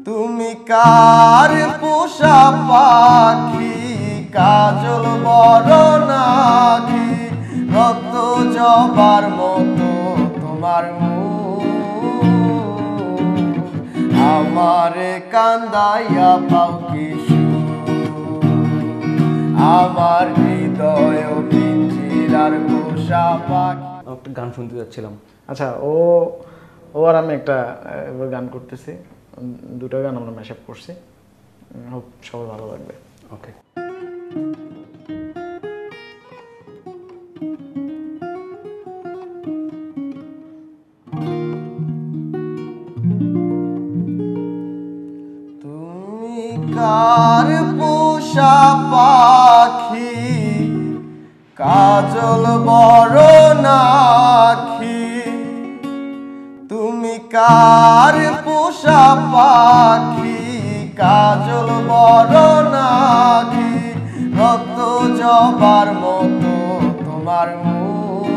তুমি কার পোষা পাখি, কাজল বড় নাকি, রক্ত জবার মতো তোমার মুখ, আমারে কান্দাইয়া পাও কি সুখ, আমার হৃদয় পিঞ্জিরার পোষা পাখি। একটা গান শুনতে যাচ্ছিলাম। আচ্ছা, ও আর আমি একটা এবার গান করতেছি, দুটো গান আমরা ম্যাশ আপ করছি, হোপ সবার ভালো লাগবে। ওকে। তুমি কার পোষা পাখি, কাজল বড় নাকি, তুমি কার পোষা পাখি, কাজল বড় নাকি, রক্ত জবার মতো তোমার মুখ,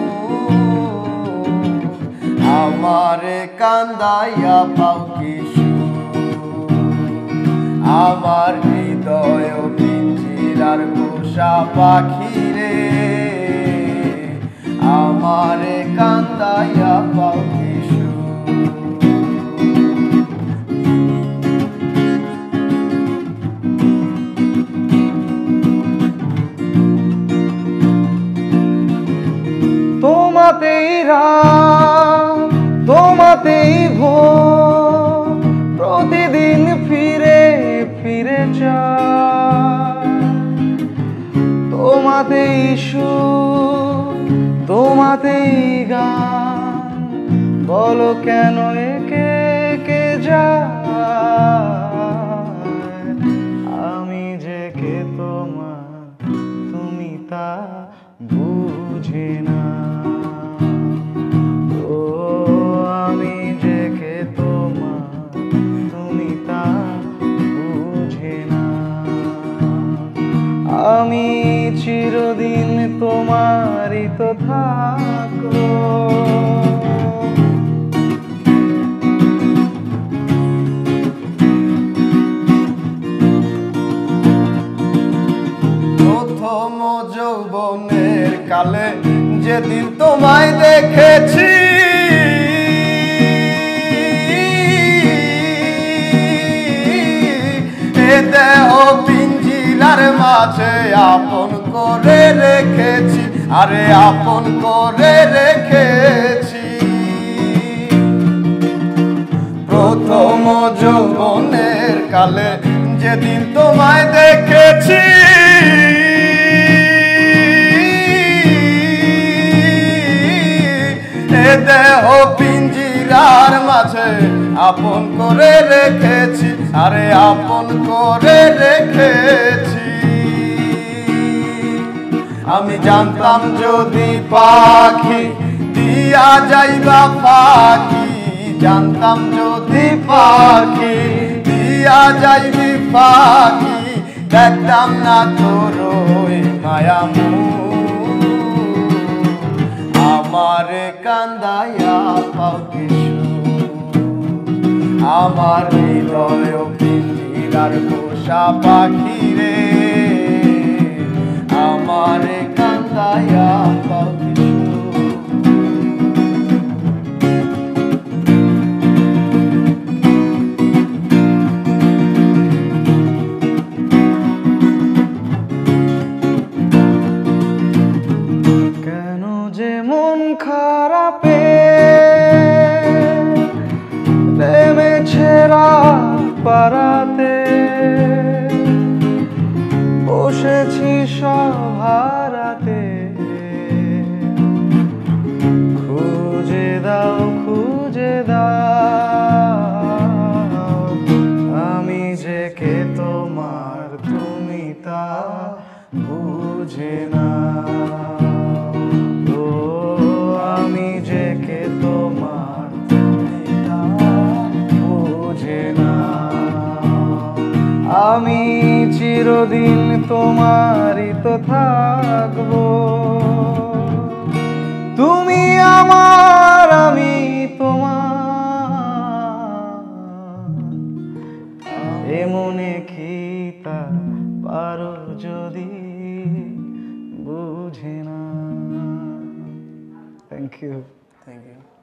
আমারে কান্দাইয়া পাও কি সুখ, আমার হৃদয় পিঞ্জিরার পোষা পাখি রে, আমারে কান্দাইয়া পাও কি সুখ। তোমাতেই রাত, তোমাতেই ভোর, প্রতিদিন ফিরে ফিরে যায়, তোমাতেই সুর, তোমাতেই গান, বলো কেন একে একে যায়, আমি যে কে তোমার তুমি তা বুঝি না, ও আমি যে কে তোমার তুমি তা বুঝি না, আমি চিরদিন তোমারই তো থাকবো। প্রথম যৌবনের কালে যেদিন তোমায় দেখেছি, এ দেহ পিঞ্জিরার মাঝে আপন করে রেখেছি, আরে আপন করে রেখেছি, প্রথম যৌবনের কালে যেদিন তোমায় দেখেছি, এ দেহ পিঞ্জিরার মাঝে আপন করে রেখেছি, আরে আপন করে রেখেছি, আমি জানতাম যদি পাখি দিয়া যাইবা পাখি, জানতাম যদি পাখি দিয়া যাইবি পাখি, দেখতাম না তোর ওই মায়া মুখ, আমারে কান্দাইয়া পাও কি সুখ, আমার হৃদয় পিঞ্জিরার পোষা পাখি রে, আমারে কান্দাইয়া পাও কি সুখ। কেন যে মন খারাপে নেমেছে রাত পারাতে, বসেছি সভারাতে, খুঁজে দাও খুঁজে দাও, আমি যে কে তোমার তুমি তা বুঝে না, ও আমি যে কে তোমার তুমি তা বুঝে না, আমি চিরদিন তোমারই তো থাকবো, তুমি আমার আমি তোমার, এমনে কি তা পারো যদি বুঝে না। Thank you. Thank you.